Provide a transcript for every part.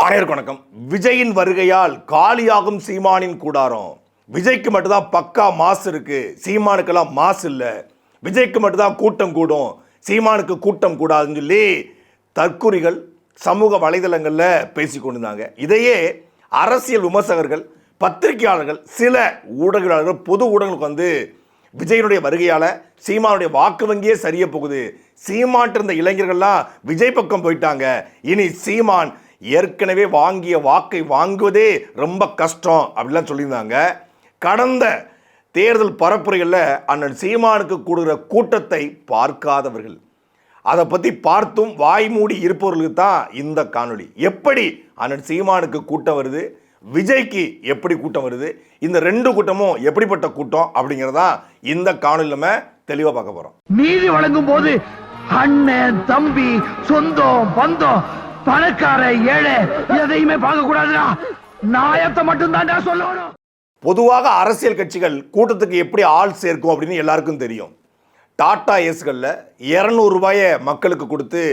அனைவருக்கும் வணக்கம். விஜயின் வருகையால் காலியாகும் சீமானின் கூடாரம். விஜய்க்கு மட்டும்தான் பக்கா மாசு இருக்கு, சீமானுக்கெல்லாம் மாசு இல்லை. விஜய்க்கு மட்டும்தான் கூட்டம் கூடும், சீமானுக்கு கூட்டம் கூடாதுன்னு சொல்லி தற்குறிகள் சமூக வலைதளங்களில் பேசி கொண்டிருந்தாங்க. இதையே அரசியல் விமர்சகர்கள், பத்திரிகையாளர்கள், சில ஊடகங்கள், பொது ஊடகங்களுக்கு வந்து விஜயனுடைய வருகையால் சீமானுடைய வாக்கு வங்கியே சரிய போகுது, சீமான் இருந்த இளைஞர்கள்லாம் விஜய் பக்கம் போயிட்டாங்க, இனி சீமான் ஏற்கனவே வாங்கிய வாக்கை வாங்குவதே ரொம்ப கஷ்டம் அப்படிலாம் சொல்லியிருந்தாங்க. கடந்த தேர்தல் பரப்புரைகளில் அண்ணன் சீமானுக்கு கூடுகிற கூட்டத்தை பார்க்காதவர்கள், அதை பற்றி பார்த்தும் வாய் மூடி இருப்பவர்களுக்கு தான் இந்த காணொளி. எப்படி அண்ணன் சீமானுக்கு கூட்டம் வருது, விஜய்க்கு எப்படி கூட்டம் வருது, இந்த ரெண்டு கூட்டமும் எப்படிப்பட்ட கூட்டம் அப்படிங்கிறதா இந்த காணொலி நம்ம தெளிவாக பார்க்க போகிறோம். நீதி வழங்கும் போது அண்ணன், தம்பி, சொந்தம், பந்தம், பணக்கார, ஏழை எதையுமே பார்க்க கூடாதுடா, நாயத்தை மட்டும் தான் சொல்லணும். பொதுவாக அரசியல் கட்சிகள் கூட்டத்துக்கு எப்படி ஆள் சேர்க்கும் அப்படின்னு எல்லாருக்கும் தெரியும். டாடா ஏஸ்களில் 200 ரூபாயை மக்களுக்கு கொடுத்து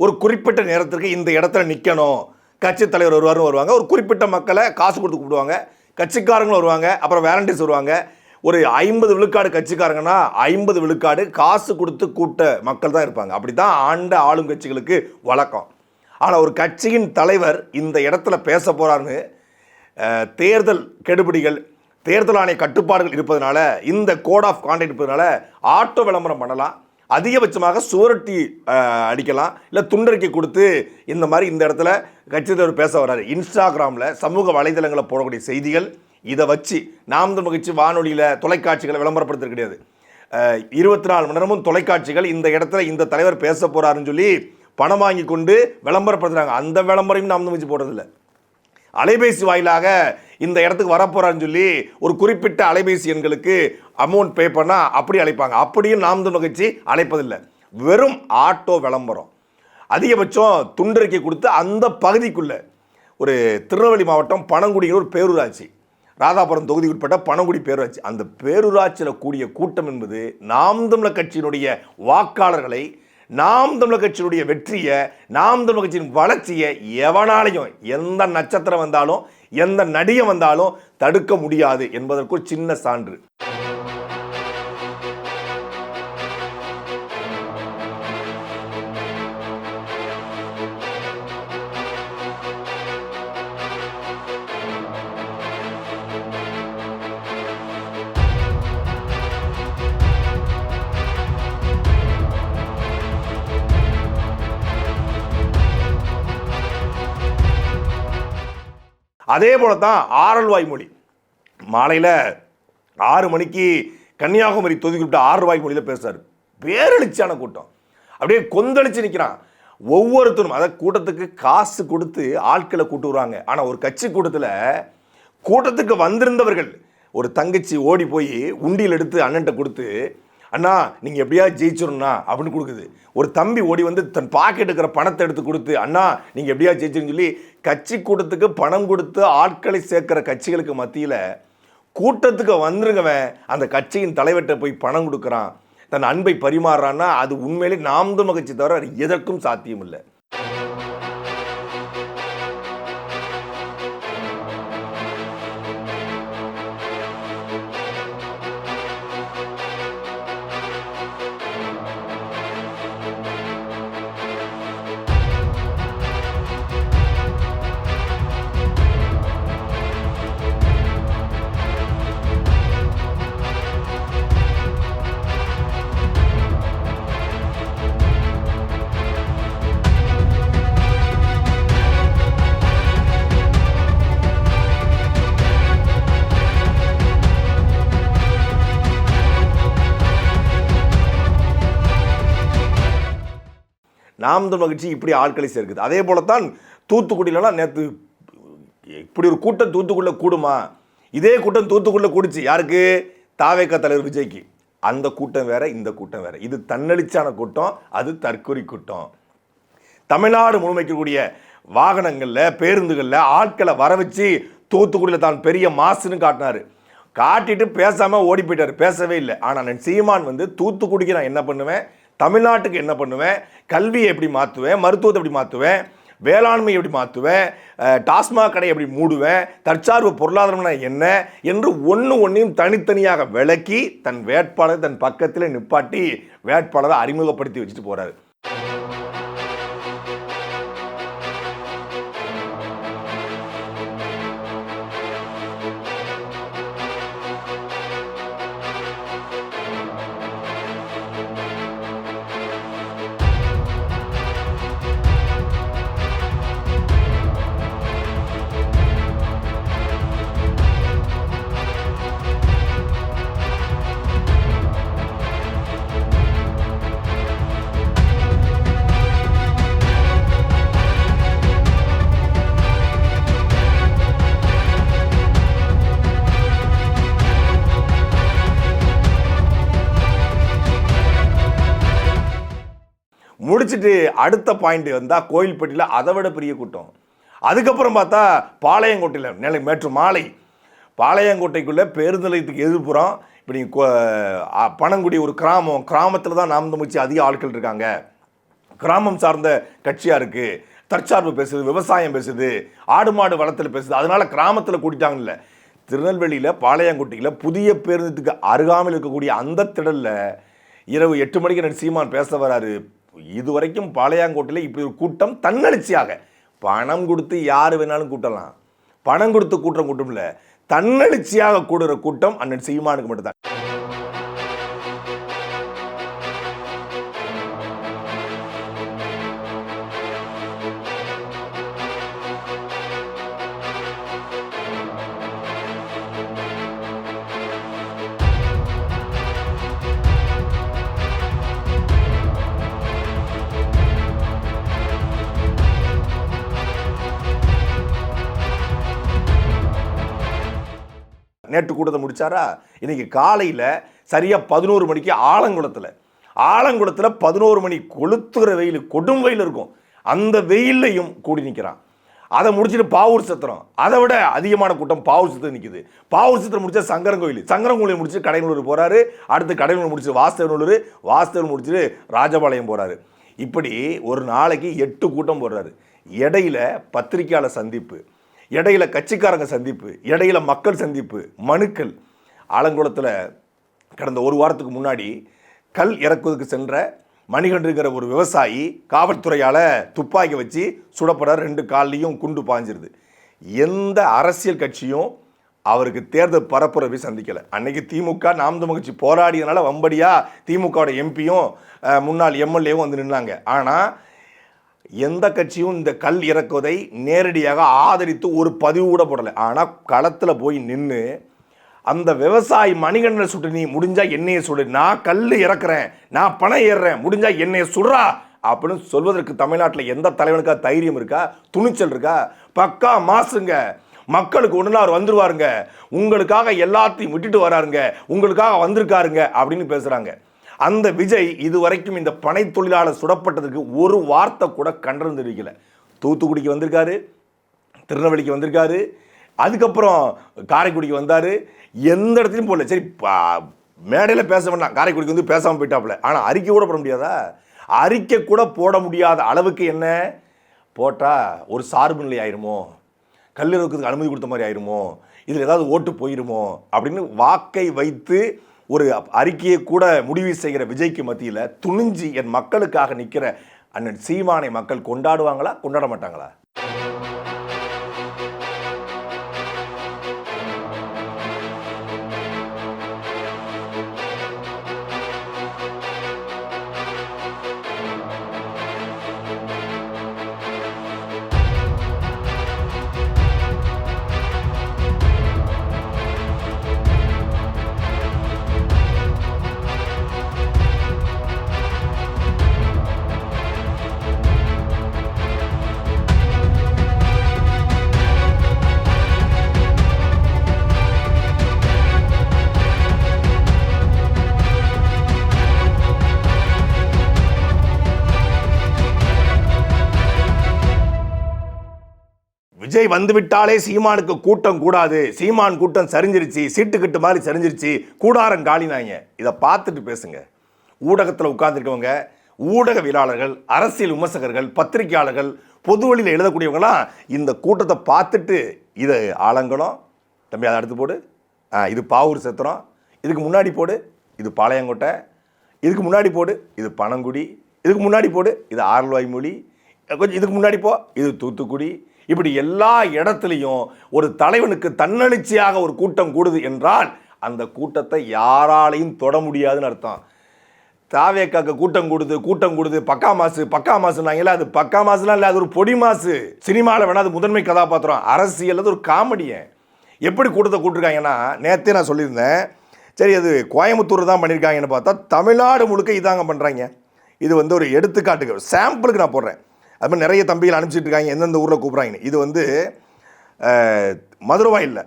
ஒரு குறிப்பிட்ட நேரத்திற்கு இந்த இடத்துல நிற்கணும், கட்சி தலைவர் வருவாங்க, ஒரு குறிப்பிட்ட மக்களை காசு கொடுத்து கூப்பிடுவாங்க, கட்சிக்காரங்களும் வருவாங்க, அப்புறம் வேலண்டியர்ஸ் வருவாங்க. ஒரு 50 விழுக்காடு கட்சிக்காரங்கன்னா 50 விழுக்காடு காசு கொடுத்து கூட்ட மக்கள் தான் இருப்பாங்க. அப்படி தான் ஆண்ட ஆளும் கட்சிகளுக்கு வழக்கம். ஆனால் ஒரு கட்சியின் தலைவர் இந்த இடத்துல பேச போகிறாருன்னு தேர்தல் கெடுபிடிகள், தேர்தல் ஆணைய கட்டுப்பாடுகள் இருப்பதனால, இந்த கோட் ஆஃப் கான்டக்ட் இருப்பதனால ஆட்டோ விளம்பரம் பண்ணலாம், அதிகபட்சமாக சுவரொட்டி அடிக்கலாம், இல்லை துண்டறிக்கை கொடுத்து இந்த மாதிரி இந்த இடத்துல கட்சி தலைவர் பேச வர்றாரு. இன்ஸ்டாகிராமில் சமூக வலைதளங்களில் போடக்கூடிய செய்திகள் இதை வச்சு நாம் தமிழ் கட்சி வானொலியில் தொலைக்காட்சிகளை விளம்பரப்படுத்த கிடையாது. 24 மணி நேரமும் தொலைக்காட்சிகள் இந்த இடத்துல இந்த தலைவர் பேச போகிறாருன்னு சொல்லி பணம் வாங்கி கொண்டு விளம்பரப்படுத்துகிறாங்க. அந்த விளம்பரையும் நாம் தமிழ் கட்சி போடுறதில்லை. அலைபேசி வாயிலாக இந்த இடத்துக்கு வரப்போறான்னு சொல்லி ஒரு குறிப்பிட்ட அலைபேசி எண்களுக்கு அமௌண்ட் பே பண்ணால் அப்படி அழைப்பாங்க. அப்படியும் நாம் தமிழ் கட்சி அழைப்பதில்லை. வெறும் ஆட்டோ விளம்பரம், அதிகபட்சம் துண்டறிக்கை கொடுத்து அந்த பகுதிக்குள்ளே ஒரு திருநெல்வேலி மாவட்டம் பனங்குடிங்கிற ஒரு பேரூராட்சி, ராதாபுரம் தொகுதி உட்பட்ட பனங்குடி பேரூராட்சி, அந்த பேரூராட்சியில் கூடிய கூட்டம் என்பது நாம் தமிழர் கட்சியினுடைய வாக்காளர்களை, நாம் தமிழர் கட்சியினுடைய வெற்றியை, நாம் தமிழர் கட்சியின் வளர்ச்சியை எவனாலையும், எந்த நட்சத்திரம் வந்தாலும் எந்த நடிகை வந்தாலும் தடுக்க முடியாது என்பதற்கு ஒரு சின்ன சான்று. அதே போல தான் ஆரல்வாய் மொழி மாலையில் 6 மணிக்கு கன்னியாகுமரி தொகுதி குறிப்பிட்ட ஆரல்வாய் மொழியில் பேசுறாரு. பேரெழுச்சியான கூட்டம், அப்படியே கொந்தளிச்சு நிற்கிறான். ஒவ்வொருத்தரும் அதாவது கூட்டத்துக்கு காசு கொடுத்து ஆட்களை கூட்டு வருவாங்க. ஆனால் ஒரு கட்சி கூட்டத்துக்கு வந்திருந்தவர்கள், ஒரு தங்கச்சி ஓடி போய் உண்டியில் எடுத்து அண்ணன்ட்ட கொடுத்து, அண்ணா நீங்கள் எப்படியா ஜெயிச்சிடணும்ண்ணா அப்படின்னு கொடுக்குது. ஒரு தம்பி ஓடி வந்து தன் பாக்கெட் இருக்கிற பணத்தை எடுத்து கொடுத்து, அண்ணா நீங்கள் எப்படியா ஜெயிச்சிருன்னு சொல்லி கட்சி கூட்டத்துக்கு பணம் கொடுத்து ஆட்களை சேர்க்கிற கட்சிகளுக்கு மத்தியில் கூட்டத்துக்கு வந்துருங்கவன் அந்த கட்சியின் தலைவர்கிட்ட போய் பணம் கொடுக்குறான், தன் அன்பை பரிமாறுறான்னா அது உண்மையிலே நாம் தமிழர் கட்சி தவிர எதற்கும் சாத்தியம் இல்லை. நாம் தமிழர் கட்சி இப்படி ஆட்களை சேர்க்குது. அதே போல தான் தூத்துக்குடியிலலாம் நேற்று இப்படி ஒரு கூட்டம் தூத்துக்குடியில் கூடுமா? இதே கூட்டம் தூத்துக்குடியில் கூடுச்சு யாருக்கு? தாவேக தலைவர் விஜய்க்கு. அந்த கூட்டம் வேற, இந்த கூட்டம் வேற. இது தன்னெழுச்சியான கூட்டம், அது தற்கொலை கூட்டம். தமிழ்நாடு முழுமைக்கக்கூடிய வாகனங்களில், பேருந்துகளில் ஆட்களை வர வச்சு தூத்துக்குடியில் தான் பெரிய மாசுன்னு காட்டினார். காட்டிட்டு பேசாமல் ஓடி போயிட்டார், பேசவே இல்லை. ஆனால் நான் சீமான் வந்து தூத்துக்குடிக்கு நான் என்ன பண்ணுவேன், தமிழ்நாட்டுக்கு என்ன பண்ணுவேன், கல்வியை எப்படி மாற்றுவேன், மருத்துவத்தை எப்படி மாற்றுவேன், வேளாண்மை எப்படி மாற்றுவேன், டாஸ்மாக் கடை எப்படி மூடுவேன், தற்சார்பு பொருளாதாரம்னா என்ன என்று ஒன்றையும் தனித்தனியாக விளக்கி தன் வேட்பாளரை தன் பக்கத்தில் நிப்பாட்டி வேட்பாளரை அறிமுகப்படுத்தி வச்சுட்டு போறாரு. முடிச்சுட்டு அடுத்த பாயிண்ட் வந்தால் கோயில்பட்டியில் அதை விட பெரிய கூட்டம். அதுக்கப்புறம் பார்த்தா பாளையங்கோட்டையில் நேற்று மாலை பாளையங்கோட்டைக்குள்ளே பேருந்து நிலையத்துக்கு எதிர்ப்புறம் இப்படி பனங்குடி ஒரு கிராமத்தில் தான் நாம் தமிழ்ச்சி அதிக ஆட்கள் இருக்காங்க, கிராமம் சார்ந்த கட்சியாக இருக்குது, தற்சார்பு பேசுது, விவசாயம் பேசுது, ஆடு மாடு வளத்தில் பேசுது, அதனால் கிராமத்தில் கூட்டிட்டாங்கல்ல. திருநெல்வேலியில் பாளையங்கோட்டையில் புதிய பேருந்துக்கு அருகாமையில் இருக்கக்கூடிய அந்த திடலில் இரவு 8 மணிக்கு சீமான் பேச வராரு. இதுவரைக்கும் பாளையங்கோட்டையில் இப்படி ஒரு கூட்டம் தன்னெழுச்சியாக, பணம் கொடுத்து யார் வேணாலும் கூட்டலாம், பணம் கொடுத்து கூட்டம் இல்லை, தன்னெழுச்சியாக கூடுற கூட்டம் அண்ணன் சீமானுக்கு மட்டும்தான். நேற்று கூட்டத்தை முடிச்சாரா? இன்னைக்கு காலையில் சரியா 11 மணிக்கு ஆலங்குளத்தில் 11 மணி கொளுத்துகிற வெயில், கொடும் வெயில் இருக்கும், அந்த வெயிலையும் கூடி நிற்கிறான். அதை முடிச்சுட்டு பாவூர் சத்திரம், அதை விட அதிகமான கூட்டம் பாவூர் சத்திரம் நிற்குது. பாவூர் சத்திரம் முடிச்சா சங்கரங்கோயில் முடிச்சு கடையனூர் போறாரு, அடுத்து கடையனூர் முடிச்சு வாஸ்தவனூர் முடிச்சுட்டு ராஜபாளையம் போறாரு. இப்படி ஒரு நாளைக்கு 8 கூட்டம் போடுறாரு. இடையில பத்திரிகையாளர் சந்திப்பு, இடையில கட்சிக்காரங்க சந்திப்பு, இடையில மக்கள் சந்திப்பு, மனுக்கள். ஆலங்குளத்தில் கடந்த ஒரு வாரத்துக்கு முன்னாடி கல் இறக்குவதற்கு சென்ற மணிகண்டுங்கிற ஒரு விவசாயி காவல்துறையால் துப்பாக்கி வச்சு சுடப்படுற, 2 கால்லையும் குண்டு பாஞ்சிருது. எந்த அரசியல் கட்சியும் அவருக்கு தேர்தல் பரப்புரை சந்திக்கலை. அன்னைக்கு திமுக நாம் தமிழ் கட்சி போராடியதுனால வம்படியா திமுகவோட எம்பியும் முன்னாள் எம்எல்ஏவும் வந்து நின்னாங்க. ஆனால் எந்த கட்சியும் இந்த கல் இறக்குவதை நேரடியாக ஆதரித்து ஒரு பதிவு கூட போடலை. ஆனால் களத்தில் போய் நின்று அந்த விவசாயி மணிகண்டனை சுட்டு, நீ முடிஞ்சா என்னையை சுடு, நான் கல் இறக்குறேன், நான் பணம் ஏறுறேன், முடிஞ்சா என்னையை சுடுறா அப்படின்னு சொல்வதற்கு தமிழ்நாட்டில் எந்த தலைவனுக்கா தைரியம் இருக்கா, துணிச்சல் இருக்கா? பக்கா மாசுங்க, மக்களுக்கு ஒன்றுனா அவர் வந்துருவாருங்க, உங்களுக்காக எல்லாத்தையும் விட்டுட்டு வராருங்க, உங்களுக்காக வந்திருக்காருங்க அப்படின்னு பேசுகிறாங்க. அந்த விஜய் இதுவரைக்கும் இந்த பனை தொழிலாளர் சுடப்பட்டதுக்கு ஒரு வார்த்தை கூட கண்டனம் தெரிவிக்கல. தூத்துக்குடிக்கு வந்திருக்காரு, திருநெல்வேலிக்கு வந்திருக்காரு, அதுக்கப்புறம் காரைக்குடிக்கு வந்தார், எந்த இடத்துலையும் போடல. சரி, மேடையில் பேச வேண்டாம், காரைக்குடிக்கு வந்து பேசாமல் போயிட்டாப்புல. ஆனால் அறிக்கை கூட போட முடியாதா? அறிக்கை கூட போட முடியாத அளவுக்கு என்ன போட்டால் ஒரு சார்பு நிலை ஆயிருமோ, கல்லிறக்குறதுக்கு அனுமதி கொடுத்த மாதிரி ஆயிருமோ, இதில் ஏதாவது ஓட்டு போயிருமோ அப்படின்னு வாக்கை வைத்து ஒரு அறிக்கையை கூட முடிவு செய்கிற விஜய்க்கு மத்தியில் துணிஞ்சு என் மக்களுக்காக நிற்கிற அண்ணன் சீமானை மக்கள் கொண்டாடுவாங்களா, கொண்டாட மாட்டாங்களா? விஜய் வந்துவிட்டாலே சீமானுக்கு கூட்டம் கூடாது, சீமான் கூட்டம் சரிஞ்சிருச்சு, சீட்டுக்கட்டு மாதிரி சரிஞ்சிருச்சு, கூடாரம் காலினாங்க. இதை பார்த்துட்டு பேசுங்க. ஊடகத்தில் உட்கார்ந்துருக்கவங்க ஊடகவியலாளர்கள், அரசியல் விமர்சகர்கள், பத்திரிகையாளர்கள், பொது வழியில் எழுதக்கூடியவங்களாம் இந்த கூட்டத்தை பார்த்துட்டு இதை ஆலங்கலம், தம்பி அதை அடுத்து போடு, இது பாவூர் சத்திரம், இதுக்கு முன்னாடி போடு இது பாளையங்கோட்டை, இதுக்கு முன்னாடி போடு இது பனங்குடி, இதுக்கு முன்னாடி போடு இது ஆரல்வாய்மொழி, கொஞ்சம் இதுக்கு முன்னாடி போ இது தூத்துக்குடி. இப்படி எல்லா இடத்துலையும் ஒரு தலைவனுக்கு தன்னெழுச்சியாக ஒரு கூட்டம் கூடுது என்றால் அந்த கூட்டத்தை யாராலையும் தொட முடியாதுன்னு அர்த்தம். தாவேக்காக்கு கூட்டம் கூடுது பக்கா மாசுனாங்களே, அது பக்கா மாசுலாம் இல்லை, அது ஒரு பொடி மாசு. சினிமாவில் வேணா அது முதன்மை கதாபாத்திரம், அரசியல் அது ஒரு காமெடியை. எப்படி கூட்டத்தை கூட்டிருக்காங்கன்னா, நேற்றே நான் சொல்லியிருந்தேன், சரி அது கோயம்புத்தூர் தான் பண்ணியிருக்காங்கன்னு பார்த்தா தமிழ்நாடு முழுக்க இதாங்க பண்ணுறாங்க. இது வந்து ஒரு எடுத்துக்காட்டுக்கு சாம்பிளுக்கு நான் போடுறேன். அது மாதிரி நிறைய தம்பிகள் அனுப்பிச்சிட்டு இருக்காங்க எந்தெந்த ஊரில் கூப்பிட்றாங்கன்னு. இது வந்து Maduravoyal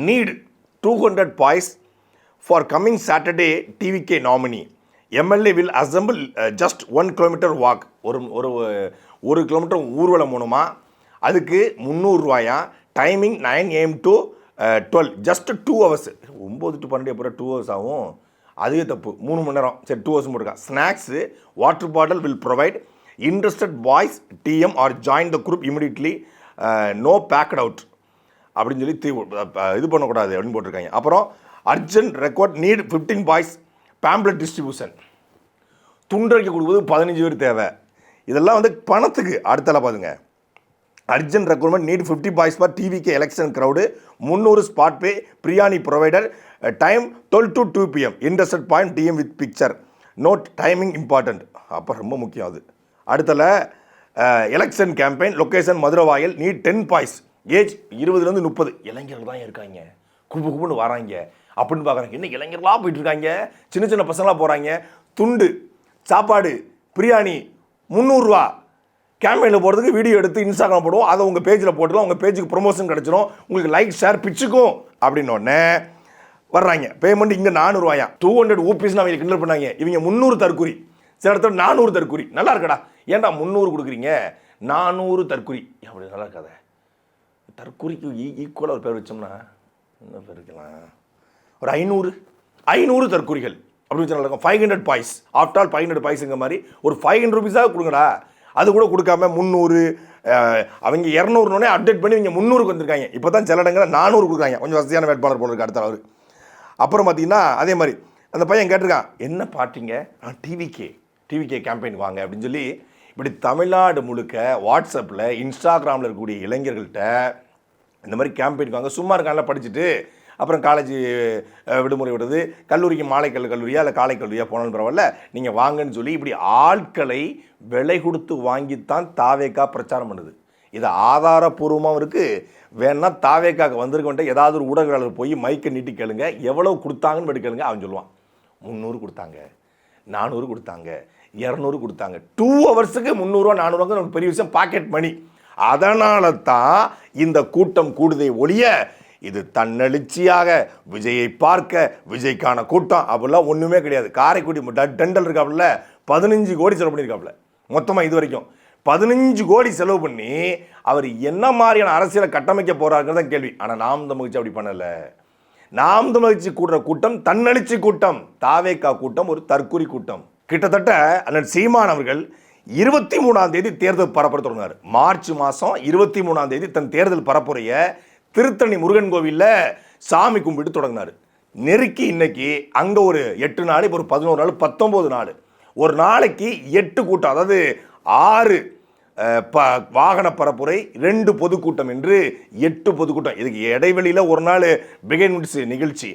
need 200 boys for coming Saturday TVK nominee MLA will assemble just 1 kilometre walk. ஒரு கிலோமீட்டர் ஊர்வலம் மூலமா, அதுக்கு 300 ரூபாயா, டைமிங் 9 AM to 12, ஜஸ்ட் 2 hours. 9 to 12 அப்புறம் 2 hours ஆகும், அதுவே தப்பு, 3 மணி நேரம். சரி 2 hours போட்டுருக்கா. Snacks, water bottle will provide, interested boys DM or join the group immediately, no backed out அப்படின்னு சொல்லி இது பண்ணக்கூடாது அப்படின்னு போட்டிருக்காங்க. அப்புறம் urgent record need 15 boys, pamphlet distribution, துண்டறிக்கை கொடுக்குறது 15 பேர் தேவை. இதெல்லாம் வந்து பணத்துக்கு. அடுத்தால பாருங்க, urgent recruitment need 50 boys for TVK election crowd, 300 spot pay, biryani provider, time 12 to 2 PM, interested point DM with picture, note timing important. அப்போ ரொம்ப முக்கியம் அது. அடுத்தல election campaign location Maduravoyal, need 10 boys, age 20 to 30. இளைஞர்கள் தான் இருக்காங்க, குப்புன்னு வராங்க அப்படின்னு பார்க்குறாங்க. இன்னும் இளைஞர்களாக போயிட்டு இருக்காங்க, சின்ன சின்ன பசங்களாக போகிறாங்க. துண்டு, சாப்பாடு, பிரியாணி 300 ரூபா. கேம்பெயினில் போகிறதுக்கு வீடியோ எடுத்து இன்ஸ்டாகிராம் போடுவோம், அதை உங்கள் பேஜில் போட்டுக்கலாம், உங்கள் பேஜுக்கு ப்ரொமோஷன் கிடச்சிரும், உங்களுக்கு லைக் ஷேர் பிச்சுக்கும் அப்படின்னோடனே வர்றாங்க. பேமெண்ட் இங்கே 400 ரூபாயா, 200 ஊபிஸ்ன்னு அவங்க கிண்டல் பண்ணாங்க. இவங்க 300 தற்குறி, சில இடத்துல 400 தற்குறி. நல்லா இருக்கடா, ஏன்டா 300 கொடுக்குறீங்க, 400 தற்குறி, அப்படி நல்லா இருக்காத. தற்குறிக்கு ஈக்குவலாக ஒரு பேர் வச்சோம்னா என்ன பேர் இருக்கலாம், ஒரு 500 தற்குறிகள் அப்படி வச்சு நல்லா இருக்கும். 500 பாய்ஸ், ஆஃப்டர் ஆல் 500 பாய்ஸுங்க மாதிரி ஒரு 500 ரூபீஸாக கொடுங்கடா. அது கூட கொடுக்காம 300, அவங்க 200 அப்டேட் பண்ணி இவங்க 300க்கு வந்திருக்காங்க. இப்போ தான் சில இடங்களில் 400 கொடுக்குறாங்க, கொஞ்சம் வசதியான வேட்பாளர் போல இருக்கு அடுத்த அவர். அப்புறம் பார்த்தீங்கன்னா அதே மாதிரி அந்த பையன் கேட்டிருக்கான், என்ன பாட்டிங்க, டிவிகே கேம்பெயின் வாங்க அப்படின்னு சொல்லி. இப்படி தமிழ்நாடு முழுக்க வாட்ஸ்அப்பில், இன்ஸ்டாகிராமில் இருக்கக்கூடிய இளைஞர்கள்ட்ட இந்த மாதிரி கேம்பெயினுக்கு வாங்க. சும்மா இருக்காங்களா படிச்சுட்டு, அப்புறம் காலேஜ் விடுமுறை விடுறது, கல்லூரிக்கு மாலை கல்லூரியா இல்லை காலை கல்லூரியா போனாலும் பரவாயில்ல, நீங்கள் வாங்கன்னு சொல்லி இப்படி ஆட்களை விலை கொடுத்து வாங்கித்தான் தாவேக்கா பிரச்சாரம் பண்ணுது. இது ஆதாரப்பூர்வமாகவும் இருக்குது. வேணா தாவேக்காக்கு வந்திருக்கவன்ட்ட ஏதாவது ஒரு ஊடகவியலாளர் போய் மைக்கை நீட்டி கேளுங்க, எவ்வளோ கொடுத்தாங்கன்னு படி கேளுங்க, அவன் சொல்லுவான். 300 கொடுத்தாங்க, 400 கொடுத்தாங்க, 200 கொடுத்தாங்க. 2 ஹவர்ஸுக்கு 300 400 ஒரு பெரிய விஷயம், பாக்கெட் மணி. அதனால தான் இந்த கூட்டம் கூடுதே ஒழிய இது தன்னெழுச்சியாக விஜயை பார்க்க, விஜய்க்கான கூட்டம் அப்படிலாம் ஒன்றுமே கிடையாது. காரைக்குடி டெண்டல் இருக்காப்புல 15 கோடி செலவு பண்ணியிருக்காப்புல மொத்தமாக இது வரைக்கும். 15 கோடி செலவு பண்ணி அவர் என்ன மாதிரியான அரசியலை கட்டமைக்க போறாருங்கிறத கேள்வி. ஆனால் நாம் தமிழ்ச்சி அப்படி பண்ணலை. நாம் தமிழ்ச்சி கூடுற கூட்டம் தன்னெழுச்சி கூட்டம், தாவேக்கா கூட்டம் ஒரு தற்குறி கூட்டம். கிட்டத்தட்ட அண்ணன் சீமான் அவர்கள் 23ஆம் தேதி தேர்தல் பரப்புரை தொடங்கினார். மார்ச் மாதம் 23ஆம் தேதி தன் தேர்தல் பரப்புரைய திருத்தணி முருகன் கோவிலில் சாமி கும்பிட்டு தொடங்கினார். நெருக்கி இன்னைக்கு அங்கே ஒரு 8 நாள், இப்போ ஒரு 11 நாள், 19 நாள். ஒரு நாளைக்கு 8 கூட்டம், அதாவது 6 வாகன பரப்புரை, 2 பொதுக்கூட்டம் என்று 8 பொதுக்கூட்டம். இதுக்கு இடைவெளியில் ஒரு நாள் பிகைன் நிகழ்ச்சி,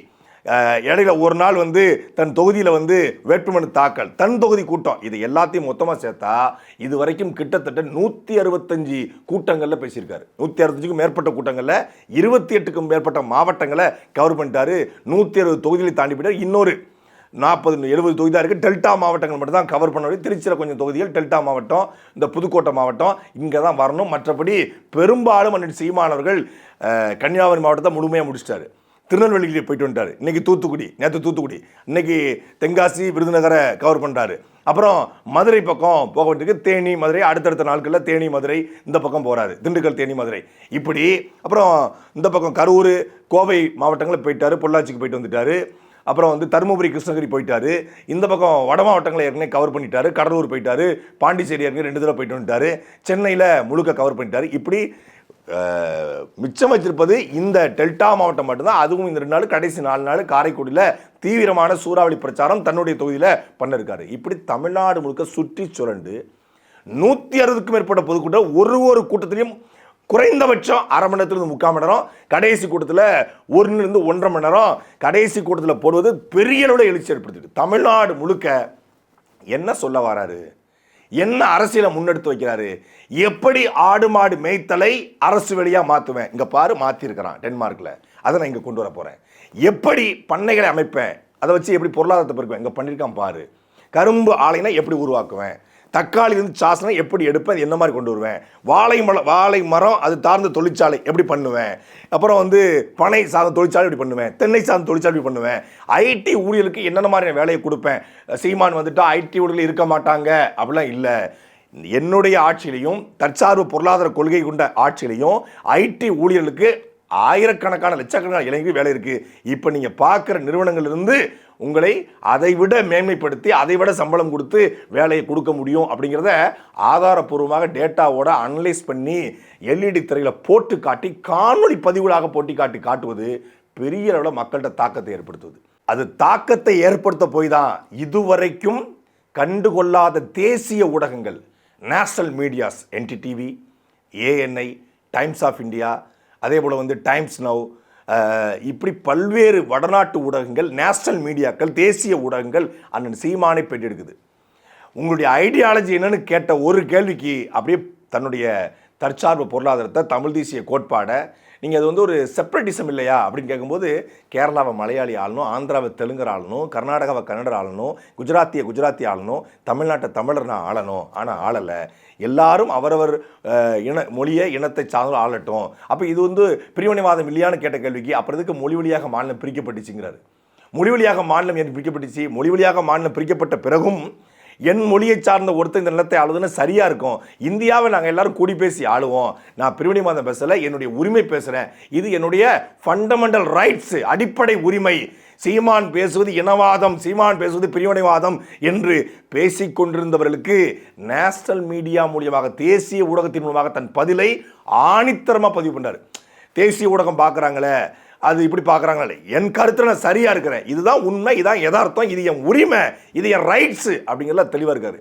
இடையில ஒரு நாள் வந்து தன் தொகுதியில் வந்து வேட்புமனு தாக்கல், தன் தொகுதி கூட்டம். இது எல்லாத்தையும் மொத்தமாக சேர்த்தா இது வரைக்கும் கிட்டத்தட்ட 165 கூட்டங்களில் பேசியிருக்காரு. 165க்கும் மேற்பட்ட கூட்டங்களில் 28க்கும் மேற்பட்ட மாவட்டங்களை கவர் பண்ணிட்டாரு. 160 தொகுதிகளை தாண்டி போயிட்டார். இன்னொரு 40-70 தொகுதி தான் இருக்குது. டெல்டா மாவட்டங்கள் மட்டும் தான் கவர் பண்ண முடியும். திருச்சியில் கொஞ்சம் தொகுதிகள், டெல்டா மாவட்டம், இந்த புதுக்கோட்டை மாவட்டம் இங்கே தான் வரணும். மற்றபடி பெரும்பாலும் அண்ணன் சீமானவர்கள் கன்னியாகுமரி மாவட்டத்தை முழுமையாக முடிச்சிட்டாரு. திருநெல்வேலிக்கு போயிட்டு வந்துட்டார். இன்றைக்கி தூத்துக்குடி, நேற்று தூத்துக்குடி, இன்றைக்கி தென்காசி விருதுநகரை கவர் பண்ணுறாரு. அப்புறம் மதுரை பக்கம் போக வேண்டியது, தேனி மதுரை, அடுத்தடுத்த நாட்களில் தேனி மதுரை இந்த பக்கம் போகிறாரு, திண்டுக்கல் தேனி மதுரை இப்படி. அப்புறம் இந்த பக்கம் கரூர் கோவை மாவட்டங்களில் போயிட்டார், பொள்ளாச்சிக்கு போயிட்டு வந்துட்டார். அப்புறம் வந்து தருமபுரி கிருஷ்ணகிரி போயிட்டாரு, இந்த பக்கம் வட மாவட்டங்களை ஏற்கனவே கவர் பண்ணிட்டாரு, கடலூர் போயிட்டாரு, பாண்டிச்சேரி ஏற்கனவே 2 தடவை போயிட்டு வந்துட்டாரு, சென்னையில் முழுக்க கவர் பண்ணிட்டாரு. இப்படி மிச்சம் வச்சிருப்பது இந்த டெல்டா மாவட்டம் மட்டும்தான். அதுவும் இந்த 2 நாள், கடைசி 4 நாள் காரைக்குடியில் தீவிரமான சூறாவளி பிரச்சாரம் தன்னுடைய தொகுதியில் பண்ணிருக்காரு. இப்படி தமிழ்நாடு முழுக்க சுற்றி சுரண்டு 160க்கும் மேற்பட்ட பொதுக்கூட்டம், ஒரு கூட்டத்திலையும் குறைந்தபட்சம் அரை மணி நேரத்துலேருந்து 3/4 மணி நேரம், கடைசி கூட்டத்தில் 1 to 1.5 மணி நேரம் கடைசி கூட்டத்தில் போடுவது பெரிய அளவில் எழுச்சி ஏற்படுத்திட்டு தமிழ்நாடு முழுக்க என்ன சொல்ல வராரு, என்ன அரசியலை முன்னெடுத்து வைக்கிறாரு, எப்படி ஆடு மாடு மேய்த்தலை அரசு வழியாக மாற்றுவேன், இங்கே பாரு மாற்றிருக்கிறான் டென்மார்க்கில், அதை நான் இங்கே கொண்டு வர போகிறேன், எப்படி பண்ணைகளை அமைப்பேன், அதை வச்சு எப்படி பொருளாதாரத்தை பெருக்குவேன், இங்கே பண்ணியிருக்கான் பாரு, கரும்பு ஆலைனா எப்படி உருவாக்குவேன், தக்காளி வந்து சாசனம் எப்படி எடுப்பேன், என்ன மாதிரி கொண்டு வருவேன், வாழை மரம் அது சார்ந்த தொழிற்சாலை எப்படி பண்ணுவேன், அப்புறம் வந்து பனை சார்ந்த தொழிற்சாலை எப்படி பண்ணுவேன், தென்னை சார்ந்த தொழிற்சாலை எப்படி பண்ணுவேன், ஐடி ஊழியர்களுக்கு என்னென்ன மாதிரி வேலையை கொடுப்பேன். சீமான் வந்துட்டு ஐடி ஊழியர்கள் இருக்க மாட்டாங்க அப்படிலாம் இல்லை. என்னுடைய ஆட்சியிலையும் தற்சார்பு பொருளாதார கொள்கை கொண்ட ஆட்சியிலையும் ஐடி ஊழியர்களுக்கு ஆயிரக்கணக்கான லட்சக்கணக்கான இளைஞர்கள் வேலை இருக்கு. இப்போ நீங்க பார்க்குற நிறுவனங்களிலிருந்து உங்களை அதை விட மேன்மைப்படுத்தி அதை விட சம்பளம் கொடுத்து வேலையை கொடுக்க முடியும் அப்படிங்கிறத ஆதாரப்பூர்வமாக டேட்டாவோட அனலைஸ் பண்ணி எல்இடி திரையில போட்டு காட்டி காணொலி பதிவுகளாக போட்டி காட்டுவது பெரிய அளவில் மக்கள்கிட்ட தாக்கத்தை ஏற்படுத்துவது. அது தாக்கத்தை ஏற்படுத்த போய் தான் இதுவரைக்கும் கண்டுகொள்ளாத தேசிய ஊடகங்கள், national medias, NDTV, ANI, Times of India, அதே போல் வந்து டைம்ஸ் நவ், இப்படி பல்வேறு வடநாட்டு ஊடகங்கள், நேஷனல் மீடியாக்கள், தேசிய ஊடகங்கள் அண்ணன் சீமானை பெற்றெடுக்குது. உங்களுடைய ஐடியாலஜி என்னன்னு கேட்ட ஒரு கேள்விக்கு அப்படியே தன்னுடைய தற்சார்பு பொருளாதாரத்தை, தமிழ் தேசிய கோட்பாடை, நீங்கள் அது வந்து ஒரு செப்பரேட்டிசம் இல்லையா அப்படின்னு கேட்கும்போது, கேரளாவை மலையாளி ஆளணும், ஆந்திராவை தெலுங்கர் ஆளணும், கர்நாடகாவை கன்னடர் ஆளணும், குஜராத்தி ஆளணும், தமிழ்நாட்டை தமிழர் நான் ஆளணும், ஆனால் ஆளலை, எல்லாரும் அவரவர் மொழியை இனத்தை சார்ந்து ஆளட்டும். அப்போ இது வந்து பிரிவினைவாதம் இல்லையான்னு கேட்ட கேள்விக்கு அப்புறம் இதுக்கு மொழி வழியாக மாநிலம் பிரிக்கப்பட்டுச்சுங்கிறாரு. மொழி வழியாக மாநிலம் ஏன் பிரிக்கப்பட்டுச்சு? மொழி வழியாக மாநிலம் பிரிக்கப்பட்ட பிறகும் என் மொழியை சார்ந்த ஒருத்தர் இந்த நிலத்தை ஆளுதுன்னு சரியா இருக்கும். இந்தியாவை நாங்கள் எல்லாரும் கூடி பேசி ஆளுவோம். நான் பிரிவினைவாதம் பேசலை, என்னுடைய உரிமை பேசுகிறேன். இது என்னுடைய ஃபண்டமெண்டல் ரைட்ஸ், அடிப்படை உரிமை. சீமான் பேசுவது இனவாதம், சீமான் பேசுவது பிரிவினைவாதம் என்று பேசிக்கொண்டிருந்தவர்களுக்கு நேஷனல் மீடியா மூலியமாக, தேசிய ஊடகத்தின் மூலமாக தன் பதிலை ஆணித்தரமாக பதிவு பண்ணார். தேசிய ஊடகம் பார்க்குறாங்களே, அது இப்படி பார்க்குறாங்களே, என் கருத்தில் நான் சரியாக இருக்கிறேன், இதுதான் உண்மை, இதான் யதார்த்தம், இது என் உரிமை, இது என் ரைட்ஸு அப்படிங்கிறலாம் தெளிவாக இருக்காரு.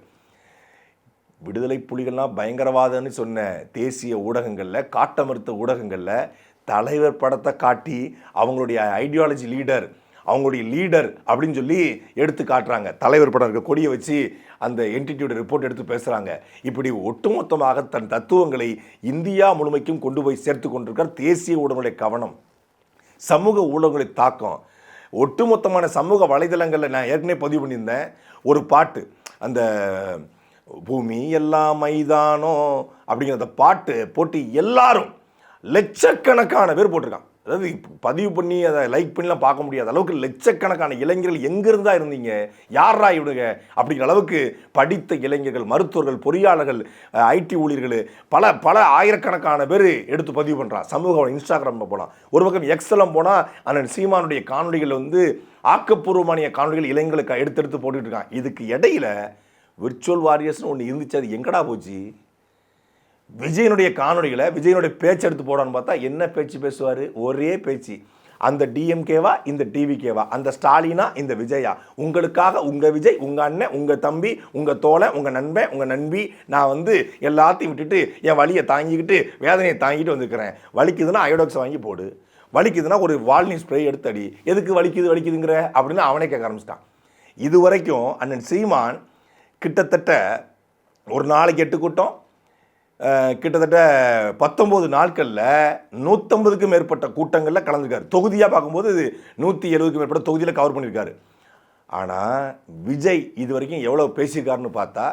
விடுதலை புலிகள்லாம் பயங்கரவாதம்னு சொன்ன தேசிய ஊடகங்களில், காட்ட மறுத்த ஊடகங்களில் தலைவர் படத்தை காட்டி அவங்களுடைய ஐடியாலஜி லீடர், அவங்களுடைய லீடர் அப்படின்னு சொல்லி எடுத்து காட்டுறாங்க. தலைவர் படம் இருக்க கொடியை வச்சு அந்த என்டிடியோட ரிப்போர்ட் எடுத்து பேசுகிறாங்க. இப்படி ஒட்டுமொத்தமாக தன் தத்துவங்களை இந்தியா முழுமைக்கும் கொண்டு போய் சேர்த்து கொண்டிருக்கார் தேசிய ஊடகங்களுடைய கவனம், சமூக ஊடகங்களுடைய தாக்கம். ஒட்டுமொத்தமான சமூக வலைதளங்களில் நான் ஏற்கனவே பதிவு பண்ணியிருந்தேன் ஒரு பாட்டு, அந்த பூமி எல்லாம் மைதானம் அப்படிங்கிற அந்த பாட்டு போட்டு எல்லாரும் லட்சக்கணக்கான பேர் போட்டிருக்கான். அதாவது பதிவு பண்ணி அதை லைக் பண்ணிலாம் பார்க்க முடியாத அளவுக்கு லட்சக்கணக்கான இளைஞர்கள் எங்கிருந்தா இருந்தீங்க, யாரா இவனுங்க அப்படிங்கிற அளவுக்கு படித்த இளைஞர்கள், மருத்துவர்கள், பொறியாளர்கள், ஐடி ஊழியர்கள், பல ஆயிரக்கணக்கான பேர் எடுத்து பதிவு பண்ணுறான். சமூக இன்ஸ்டாகிராமில் போனால், ஒரு பக்கம் எக்ஸலம் போனால் அண்ணன் சீமானுடைய காணொலிகள் வந்து ஆக்கப்பூர்வமான காணொலிகள் இளைஞர்களுக்கு எடுத்து போட்டுட்டு இருக்கான். இதுக்கு இடையில விர்ச்சுவல் வாரியர்ஸ்னு ஒன்று இருந்துச்சு, அது எங்கடா போச்சு? விஜயனுடைய காணொலிகளை, விஜயனுடைய பேச்சு எடுத்து போடான்னு பார்த்தா என்ன பேச்சு பேசுவார்? ஒரே பேச்சு. அந்த டிஎம்கேவா, இந்த டிவிகேவா, அந்த ஸ்டாலினா, இந்த விஜயா, உங்களுக்காக உங்கள் விஜய், உங்கள் அண்ணன், உங்கள் தம்பி, உங்கள் தோழன், உங்கள் நண்பன், உங்கள் நண்பி, நான் வந்து எல்லாத்தையும் விட்டுட்டு என் வலியை தாங்கிக்கிட்டு வேதனையை தாங்கிட்டு வந்துருக்கிறேன். வலிக்குதுன்னா அயோடாக்ஸ் வாங்கி போடு, வலிக்குதுன்னா ஒரு வால்னி ஸ்ப்ரே எடுத்து அடி, எதுக்கு வலிக்குதுங்கிற அப்படின்னு அவனே கேட்க ஆரம்பிச்சிட்டான். இது வரைக்கும் அண்ணன் சீமான் கிட்டத்தட்ட ஒரு நாளைக்கு 8 கூட்டம், கிட்டத்தட்ட 19 நாட்களில் 150க்கும் மேற்பட்ட கூட்டங்களில் கலந்துருக்காரு. தொகுதியாக பார்க்கும்போது 170க்கும் மேற்பட்ட தொகுதியில் கவர் பண்ணியிருக்காரு. ஆனால் விஜய் இது வரைக்கும் எவ்வளோ பேசியிருக்காருன்னு பார்த்தா,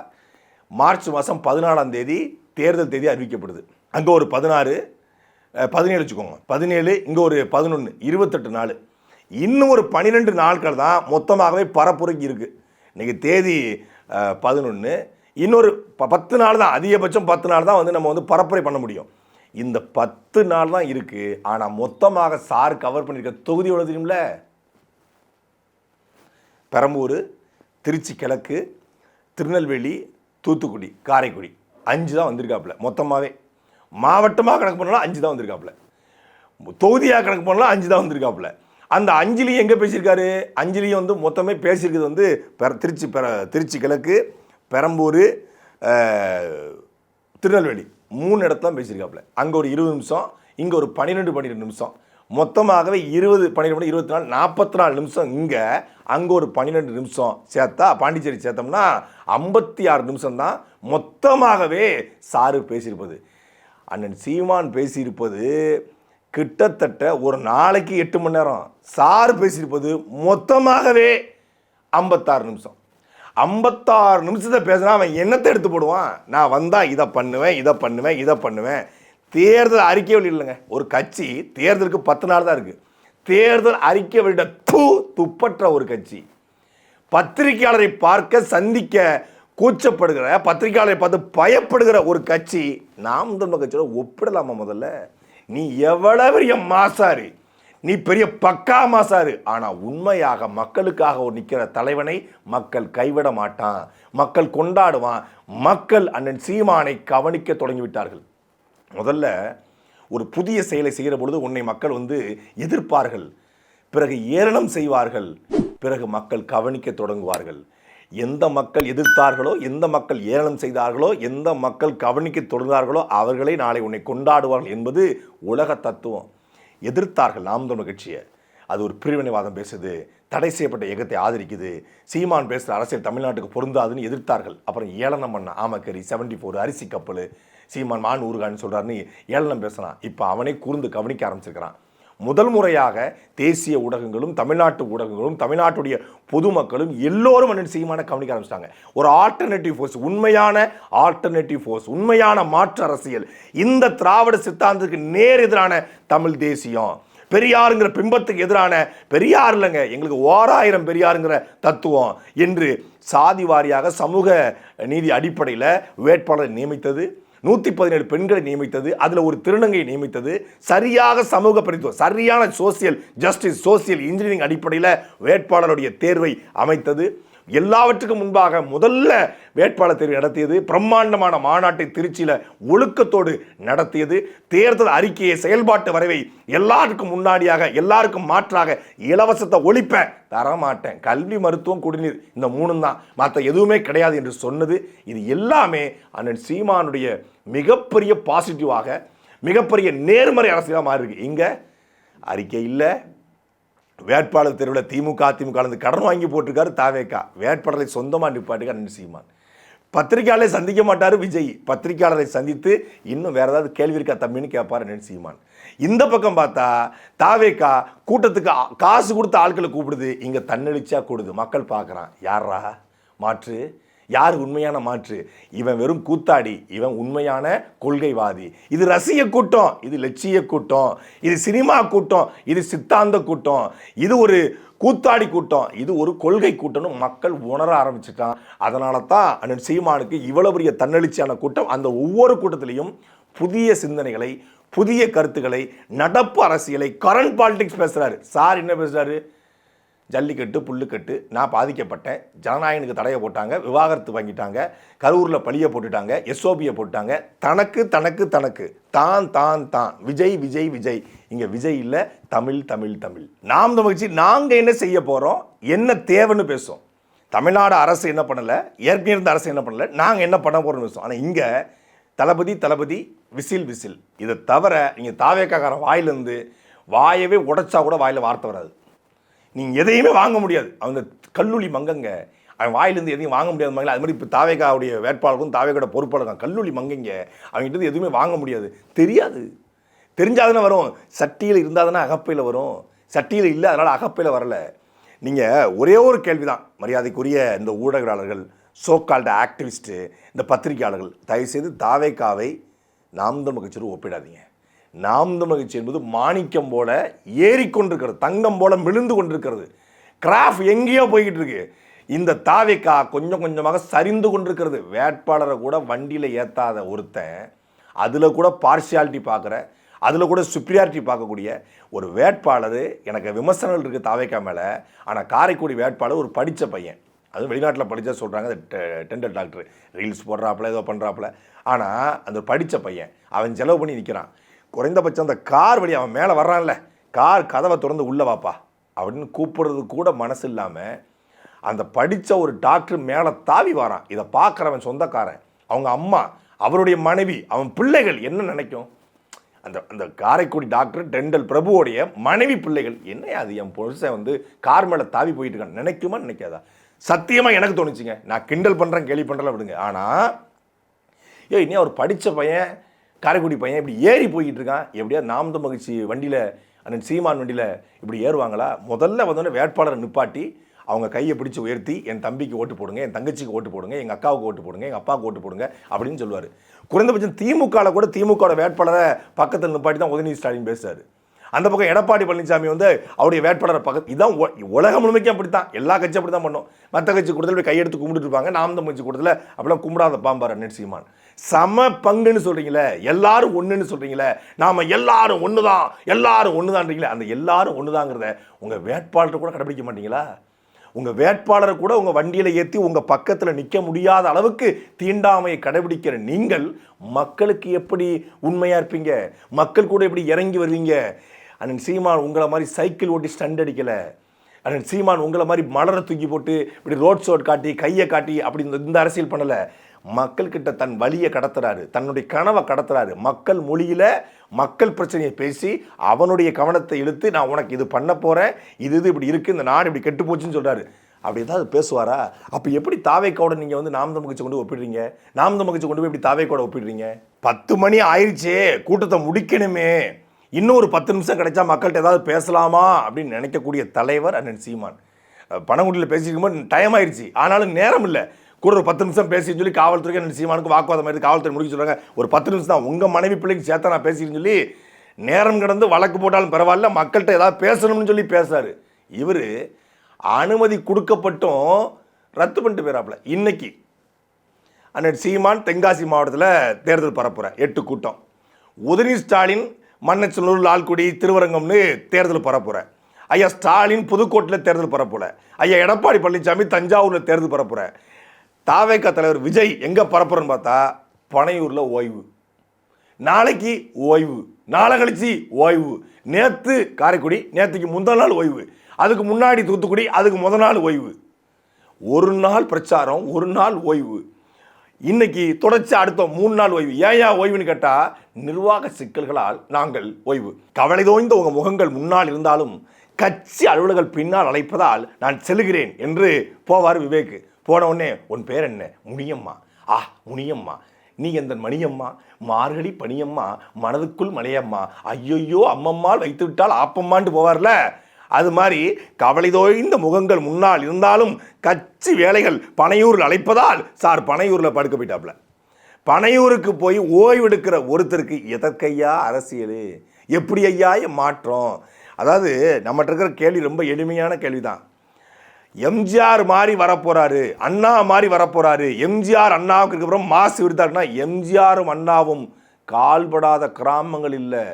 மார்ச் மாதம் 14ஆம் தேதி தேர்தல் தேதி அறிவிக்கப்படுது. அங்கே ஒரு 17 வச்சுக்கோங்க, 17, இங்கே ஒரு 11, 28 நாள். இன்னும் ஒரு 12 நாட்கள் தான் மொத்தமாகவே பரப்புரைக்கு இருக்குது. இன்றைக்கி தேதி 11, இன்னொரு 10 நாள் தான், அதிகபட்சம் 10 நாள் தான் வந்து நம்ம வந்து பரப்புரை பண்ண முடியும். இந்த 10 நாள் தான் இருக்குது. ஆனால் மொத்தமாக சார் கவர் பண்ணியிருக்க தொகுதி எவ்வளோ தெரியும்ல? பெரம்பூர், திருச்சி கிழக்கு, திருநெல்வேலி, தூத்துக்குடி, காரைக்குடி 5 தான் வந்திருக்காப்புல மொத்தமாகவே. மாவட்டமாக கணக்கு பண்ணலாம் 5 தான் வந்திருக்காப்புல. தொகுதியாக கணக்கு பண்ணலாம் 5 தான் வந்திருக்காப்புல. அந்த 5லையும் எங்கே பேசியிருக்காரு? 5லையும் வந்து மொத்தமே பேசியிருக்கிறது வந்து திருச்சி கிழக்கு, பெரம்பூர், திருநெல்வேலி 3 இடத்துல பேசியிருக்காப்புல. அங்கே ஒரு 20 நிமிஷம், இங்கே ஒரு 12 நிமிஷம், மொத்தமாகவே 20, 12, 24, 44 நிமிஷம் இங்கே, அங்கே ஒரு 12 நிமிஷம் சேர்த்தா பாண்டிச்சேரி சேர்த்தோம்னா 56 நிமிஷம் தான் மொத்தமாகவே சாரு பேசியிருப்பது. அண்ணன் சீமான் பேசியிருப்பது கிட்டத்தட்ட ஒரு நாளைக்கு 8 மணி நேரம். சார் பேசியிருப்பது மொத்தமாகவே 56 நிமிஷம். 56 நிமிஷத்தை பேசினா அவன் என்னத்தை எடுத்து போடுவான்? நான் வந்தால் இதை பண்ணுவேன். தேர்தல் அறிக்கை வெளியிடலைங்க. ஒரு கட்சி தேர்தலுக்கு 10 நாள் தான் இருக்குது. தேர்தல் அறிக்கை வெளியிட துப்பற்ற ஒரு கட்சி. பத்திரிகையாளரை பார்க்க சந்திக்க கூச்சப்படுகிற, பத்திரிகையாளரை பார்த்து பயப்படுகிற ஒரு கட்சி நாம் தமிழர் கட்சியோட ஒப்பிடலாமா? முதல்ல நீ எவ்வளவு பெரிய மாசாரு, நீ பெரிய பக்கா மாசாரு, ஆனா உண்மையாக மக்களுக்காக ஒரு நிற்கிற தலைவனை மக்கள் கைவிட மாட்டான், மக்கள் கொண்டாடுவான். மக்கள் அண்ணன் சீமானை கவனிக்க தொடங்கிவிட்டார்கள். முதல்ல ஒரு புதிய செயலை செய்கிற பொழுது உன்னை மக்கள் வந்து எதிர்ப்பார்கள், பிறகு ஏளனம் செய்வார்கள், பிறகு மக்கள் கவனிக்க தொடங்குவார்கள். எந்த மக்கள் எதிர்த்தார்களோ, எந்த மக்கள் ஏளனம் செய்தார்களோ, எந்த மக்கள் கவனிக்க தொடர்ந்தார்களோ அவர்களை நாளை உன்னை கொண்டாடுவார்கள் என்பது உலக தத்துவம். எதிர்த்தார்கள் நாம் தமிழர் கட்சியை. அது ஒரு பிரிவினைவாதம் பேசுது, தடை செய்யப்பட்ட இயக்கத்தை ஆதரிக்குது, சீமான் பேசுகிற அரசியல் தமிழ்நாட்டுக்கு பொருந்தாதுன்னு எதிர்த்தார்கள். அப்புறம் ஏளனம் பண்ண ஆமக்கறி, 74 அரிசி கப்பல், சீமான் மான் ஊறுகான்னு சொல்கிறாருன்னு ஏளனம் பேசுகிறான். இப்போ அவனே கூர்ந்து கவனிக்க ஆரம்பிச்சிருக்கிறான். முதல் முறையாக தேசிய ஊடகங்களும் தமிழ்நாட்டு ஊடகங்களும் தமிழ்நாட்டுடைய பொதுமக்களும் எல்லோரும் அண்ணன் சீமான கவனிக்க ஆரம்பிச்சிட்டாங்க. ஒரு ஆல்டர்னேட்டிவ் ஃபோர்ஸ், உண்மையான ஆல்டர்னேட்டிவ் ஃபோர்ஸ், உண்மையான மாற்று அரசியல், இந்த திராவிட சித்தாந்தத்துக்கு நேர் எதிரான தமிழ் தேசியம், பெரியாருங்கிற பிம்பத்துக்கு எதிரான பெரியார் இல்லைங்க எங்களுக்கு 1000 பெரியாருங்கிற தத்துவம் என்று சாதி வாரியாக சமூக நீதி அடிப்படையில் வேட்பாளரை நியமித்தது, 117 பெண்களை நியமித்தது, அதில் ஒரு திருநங்கையை நியமித்தது, சரியாக சமூக பிரதித்துவம், சரியான சோசியல் ஜஸ்டிஸ், சோசியல் இன்ஜினியரிங் அடிப்படையில் வேட்பாளருடைய தேர்வை அமைத்தது. எல்லாவற்றுக்கும் முன்பாக முதல்ல வேட்பாளர் தேர்வு நடத்தியது, பிரம்மாண்டமான மாநாட்டை திருச்சியில் ஒழுக்கத்தோடு நடத்தியது, தேர்தல் அறிக்கையை செயல்பாட்டு வரைவை எல்லாருக்கும் முன்னாடியாக எல்லாருக்கும் மாற்றாக இலவசத்தை ஒழிப்ப தரமாட்டேன், கல்வி மருத்துவம் குடிநீர் இந்த 3 தான், மற்ற எதுவுமே கிடையாது என்று சொன்னது. இது எல்லாமே அண்ணன் சீமானுடைய மிகப்பெரிய பாசிட்டிவாக, மிகப்பெரிய நேர்மறை அரசியலாக மாறி இருக்கு. இங்கே அறிக்கை இல்லை, வேட்பாளர் தேர்வில் திமுக கடன் வாங்கி போட்டிருக்காரு தாவேகா, வேட்பாளரை சொந்தமாக நிப்பாட்டுக்கு அண்ணன் சீமான். பத்திரிகையாளரை சந்திக்க மாட்டார் விஜய், பத்திரிகையாளரை சந்தித்து இன்னும் வேற ஏதாவது கேள்வி இருக்கா தம்பின்னு கேட்பார் அண்ணன் சீமான். இந்த பக்கம் பார்த்தா தாவேகா கூட்டத்துக்கு காசு கொடுத்த ஆட்களை கூப்பிடுது, இங்கே தன்னெழுச்சியாக கூடுது. மக்கள் பார்க்குறான், யாரா மாற்று, யார் உண்மையான மாற்று? இவன் வெறும் கூத்தாடி, இவன் உண்மையான கொள்கைவாதி. இது ரசிக கூட்டம், இது லட்சிய கூட்டம், இது சினிமா கூட்டம், இது சித்தாந்த கூட்டம், இது ஒரு கூத்தாடி கூட்டம், இது ஒரு கொள்கை கூட்டம்னு மக்கள் உணர ஆரம்பிச்சுட்டான். அதனால தான் அண்ணன் சீமானுக்கு இவ்வளவு பெரிய தன்னெழுச்சியான கூட்டம். அந்த ஒவ்வொரு கூட்டத்திலையும் புதிய சிந்தனைகளை, புதிய கருத்துக்களை, நடப்பு அரசியலை, கரண்ட் பாலிடிக்ஸ் பேசுறாரு. சார் என்ன பேசுறாரு? ஜல்லிக்கட்டு, புல்லுக்கட்டு, நான் பாதிக்கப்பட்டேன், ஜனநாயகனுக்கு தடையை போட்டாங்க, விவாகரத்து வாங்கிட்டாங்க, கரூரில் பழியை போட்டுட்டாங்க, எஸ்ஓபியை போட்டாங்க, தனக்கு தனக்கு தனக்கு தான் தான் தான், விஜய் விஜய் விஜய். இங்கே விஜய் இல்லை, தமிழ் தமிழ் தமிழ். நாம் தமிழ்ச்சி நாங்கள் என்ன செய்ய போகிறோம், என்ன தேவைன்னு பேசுவோம். தமிழ்நாடு அரசு என்ன பண்ணலை, ஏற்கனவே இருந்த அரசு என்ன பண்ணலை, நாங்கள் என்ன பண்ண போகிறோம்னு பேசுவோம். ஆனால் இங்கே தளபதி தளபதி விசில் விசில். இதை தவிர நீங்கள் தாவேக்காரன் வாயிலிருந்து வாயவே உடைச்சா கூட வாயில் வார்த்தை வராது. நீங்கள் எதையுமே வாங்க முடியாது. அவங்க கல்லூலி மங்கங்க, அவன் வாயிலிருந்து எதையும் வாங்க முடியாது மங்கள. அது மாதிரி இப்போ தாவேகாவுடைய வேட்பாளருக்கும் தாவேகாவோட பொறுப்பாளருக்கும் கல்லூலி மங்கங்க, அவங்ககிட்ட எதுவுமே வாங்க முடியாது. தெரியாது, தெரிஞ்சாதானே வரும். சட்டியில் இருந்தால் தானே அகப்பையில் வரும், சட்டியில் இல்லை, அதனால் அகப்பையில் வரலை. நீங்கள் ஒரே ஒரு கேள்வி தான், மரியாதைக்குரிய இந்த ஊடகவியலாளர்கள், சோகால்டு ஆக்டிவிஸ்ட்டு, இந்த பத்திரிகையாளர்கள், தயவுசெய்து தாவேகாவை நாம் தமிழர் கட்சியோடு ஒப்பிடாதீங்க. நாம் தமிழர் கட்சி என்பது மாணிக்கம் போல ஏறிக்கொண்டிருக்கிறது, தங்கம் போல விழுந்து கொண்டிருக்கிறது, கிராஃப் எங்கேயோ போய்கிட்டு இருக்கு. இந்த தாவேகா கொஞ்சம் கொஞ்சமாக சரிந்து கொண்டிருக்கிறது. வேட்பாளரை கூட வண்டியில் ஏற்றாத ஒருத்தன், அதில் கூட பார்ஷியாலிட்டி பார்க்குற, அதில் கூட சுப்ரியாரிட்டி பார்க்கக்கூடிய ஒரு வேட்பாளர் எனக்கு விமர்சனங்கள் இருக்குது தாவேக்கா மேலே. ஆனால் காரைக்குடி வேட்பாளர் ஒரு படித்த பையன், அதுவும் வெளிநாட்டில் படித்தா சொல்கிறாங்க, டென்டல் டாக்டர், ரீல்ஸ் போடுறாப்புல ஏதோ பண்ணுறாப்புல. ஆனால் அந்த படித்த பையன் அவன் செலவு பண்ணி நிற்கிறான். குறைந்தபட்சம் அந்த கார் வழி அவன் மேலே வர்றான்ல, கார் கதவை திறந்து உள்ளே வாப்பா அப்படின்னு கூப்பிடுறது கூட மனசு இல்லாமல் அந்த படித்த ஒரு டாக்டர் மேலே தாவி வரான். இதை பார்க்குறவன் சொந்தக்காரன், அவங்க அம்மா, அவருடைய மனைவி, அவன் பிள்ளைகள் என்ன நினைக்கும்? அந்த அந்த காரைக்குடி டாக்டர் டெண்டல் பிரபுவோடைய மனைவி பிள்ளைகள் என்ன அது என் புருஷன் வந்து கார் மேலே தாவி போயிட்டு இருக்கான் நினைக்குமா நினைக்காதா? சத்தியமாக எனக்கு தோணுச்சுங்க. நான் கிண்டல் பண்ணுறேன், கேலி பண்ணுறேன் விடுங்க. ஆனால் இன்னும் அவர் படித்த பையன், காரைக்குடி பையன் இப்படி ஏறி போய்கிட்டு இருக்கான். எப்படியா நாம் தமிழ் கட்சி வண்டியில், அண்ணன் சீமான் வண்டியில் இப்படி ஏறுவாங்களா? முதல்ல வந்தோடனே வேட்பாளரை நிப்பாட்டி அவங்க கையை பிடிச்சி உயர்த்தி என் தம்பிக்கு ஓட்டு போடுங்க, என் தங்கச்சிக்கு ஓட்டு போடுங்க, எங்கள் அக்காவுக்கு ஓட்டு போடுங்க, எங்கள் அப்பாவுக்கு ஓட்டு போடுங்க அப்படின்னு சொல்லுவார். குறைந்தபட்சம் திமுகவில் கூட திமுக வேட்பாளரை பக்கத்தில் நிப்பாட்டி தான் உதயநிதி ஸ்டாலின் பேசுறாரு. அந்த பக்கம் எடப்பாடி பழனிசாமி வந்து அவருடைய வேட்பாளரை பக்கத்து, இதான் உலகம் முழுமைக்கும் அப்படித்தான், எல்லா கட்சியும் அப்படி தான் பண்ணும். மற்ற கட்சி கூட்டத்தில் கையெடுத்து கும்பிட்டு இருப்பாங்க. நாம் தமிழ் கட்சி கூட்டத்தில் அப்படிலாம் கும்பிடாத பாம்பார் அண்ணன் சீமான். சம பங்குன்னு சொல்றீங்களே, எல்லாரும் ஒன்றுன்னு சொல்றீங்களே, நாம எல்லாரும் ஒன்று தான், எல்லாரும் ஒன்று தான்றீங்களே, அந்த எல்லாரும் ஒன்று தாங்கிறத உங்கள் வேட்பாளரை கூட கடைபிடிக்க மாட்டீங்களா? உங்கள் வேட்பாளரை கூட உங்கள் வண்டியில் ஏற்றி உங்கள் பக்கத்தில் நிற்க முடியாத அளவுக்கு தீண்டாமையை கடைபிடிக்கிற நீங்கள் மக்களுக்கு எப்படி உண்மையாக இருப்பீங்க? மக்கள் கூட எப்படி இறங்கி வருவீங்க? அண்ணன் சீமான் உங்களை மாதிரி சைக்கிள் ஓட்டி ஸ்டண்ட் அடிக்கலை. அண்ணன் சீமான் உங்களை மாதிரி மலரை தூக்கி போட்டு இப்படி ரோட் ஷோட் காட்டி கையை காட்டி அப்படி இந்த அரசியல் பண்ணலை. மக்கள்கிட்ட தன் வழியை கடத்துறாரு, தன்னுடைய கனவை கடத்துறாரு. மக்கள் மொழியில் மக்கள் பிரச்சனையை பேசி அவனுடைய கவனத்தை இழுத்து நான் உனக்கு இது பண்ண போகிறேன், இது இப்படி இருக்குது, இந்த நாடு இப்படி கெட்டு போச்சுன்னு சொல்கிறாரு. அப்படி ஏதாவது பேசுவாரா? அப்போ எப்படி தாவேக்கோட நீங்கள் வந்து நாம் தமிழ் கட்சி கொண்டு ஒப்பிடுறீங்க? நாம் தமிழ் கட்சி கொண்டு போய் எப்படி தாவேக்கோட ஒப்பிடுறீங்க? 10 மணி ஆயிடுச்சே, கூட்டத்தை முடிக்கணுமே, இன்னும் ஒரு 10 நிமிஷம் கிடைச்சா மக்கள்கிட்ட ஏதாவது பேசலாமா அப்படின்னு நினைக்கக்கூடிய தலைவர் அண்ணன் சீமான். பனங்குடியில் பேசியிருக்கும்போது டைம் ஆயிடுச்சு, ஆனாலும் நேரம் இல்லை, கூட ஒரு 10 நிமிஷம் பேசின்னு சொல்லி காவல்துறைக்கு அண்ணன் சீமானுக்கு வாக்குவாதம் ஆயிடுது. காவல்துறை முடிக்க சொல்கிறாங்க, ஒரு 10 நிமிஷம் தான், உங்கள் மனைவி பிள்ளைக்கு சேர்த்தா நான் பேசின்னு சொல்லி நேரம் கடந்து வழக்கு போட்டாலும் பரவாயில்ல, மக்கள்கிட்ட ஏதாவது பேசணும்னு சொல்லி பேசுறாரு. இவர் அனுமதி கொடுக்கப்பட்டும் ரத்து பண்ணிட்டு போயிறாப்புல. இன்னைக்கு அண்ணன் சீமான் தென்காசி மாவட்டத்தில் தேர்தல் பரப்புற 8 கூட்டம், உதயநிதி ஸ்டாலின் மன்னச்சநல்லூர், லால்குடி, திருவரங்கம்னு தேர்தல் பரப்புற, ஐயா ஸ்டாலின் புதுக்கோட்டையில் தேர்தல் பரப்புற, ஐயா எடப்பாடி பழனிசாமி தஞ்சாவூரில் தேர்தல் பரப்புற, தாவேக்கா தலைவர் விஜய் எங்கே பரப்புறன்னு பார்த்தா பனையூரில் ஓய்வு, நாளைக்கு ஓய்வு, நாளை கழிச்சு ஓய்வு, நேற்று காரைக்குடி, நேற்றுக்கு முந்தின நாள் ஓய்வு, அதுக்கு முன்னாடி தூத்துக்குடி, அதுக்கு முதல் நாள் ஓய்வு. ஒரு நாள் பிரச்சாரம், ஒரு நாள் ஓய்வு. இன்னைக்கு தொடர்ச்சி அடுத்த 3 நாள் ஓய்வு. ஏன் ஓய்வுன்னு கேட்டால் நிர்வாக சிக்கல்களால் நாங்கள் ஓய்வு. கவலை தோய்ந்த உங்கள் முகங்கள் முன்னால் இருந்தாலும் கட்சி அலுவலர்கள் பின்னால் அழைப்பதால் நான் செல்கிறேன் என்று போவார் விவேக். போன உடனே உன் பேர் என்ன? முனியம்மா. முனியம்மா, நீ எந்த மணியம்மா, மார்கழி பனியம்மா, மனதுக்குள் மலையம்மா, ஐயோ அம்மம்மாள் வைத்து விட்டால் ஆப்பம்மான்ட்டு போவார்ல, அது மாதிரி கவலை தோய்ந்த முகங்கள் முன்னால் இருந்தாலும் கட்சி வேலைகள் பனையூரில் அழைப்பதால் சார் பனையூரில் படுக்க போயிட்டாப்ல. பனையூருக்கு போய் ஓய்வெடுக்கிற ஒருத்தருக்கு எதற்கையா அரசியல்? எப்படி ஐயா மாற்றம்? அதாவது நம்மகிட்ட இருக்கிற கேள்வி ரொம்ப எளிமையான கேள்வி தான். எம்ஜிஆர் மாதிரி வரப்போறாரு, அண்ணா மாதிரி வரப்போறாரு, எம்ஜிஆர் அண்ணாவுக்கு அப்புறம் மாசு விடுத்தாருன்னா எம்ஜிஆரும் அண்ணாவும் கால்படாத கிராமங்கள் இல்லை.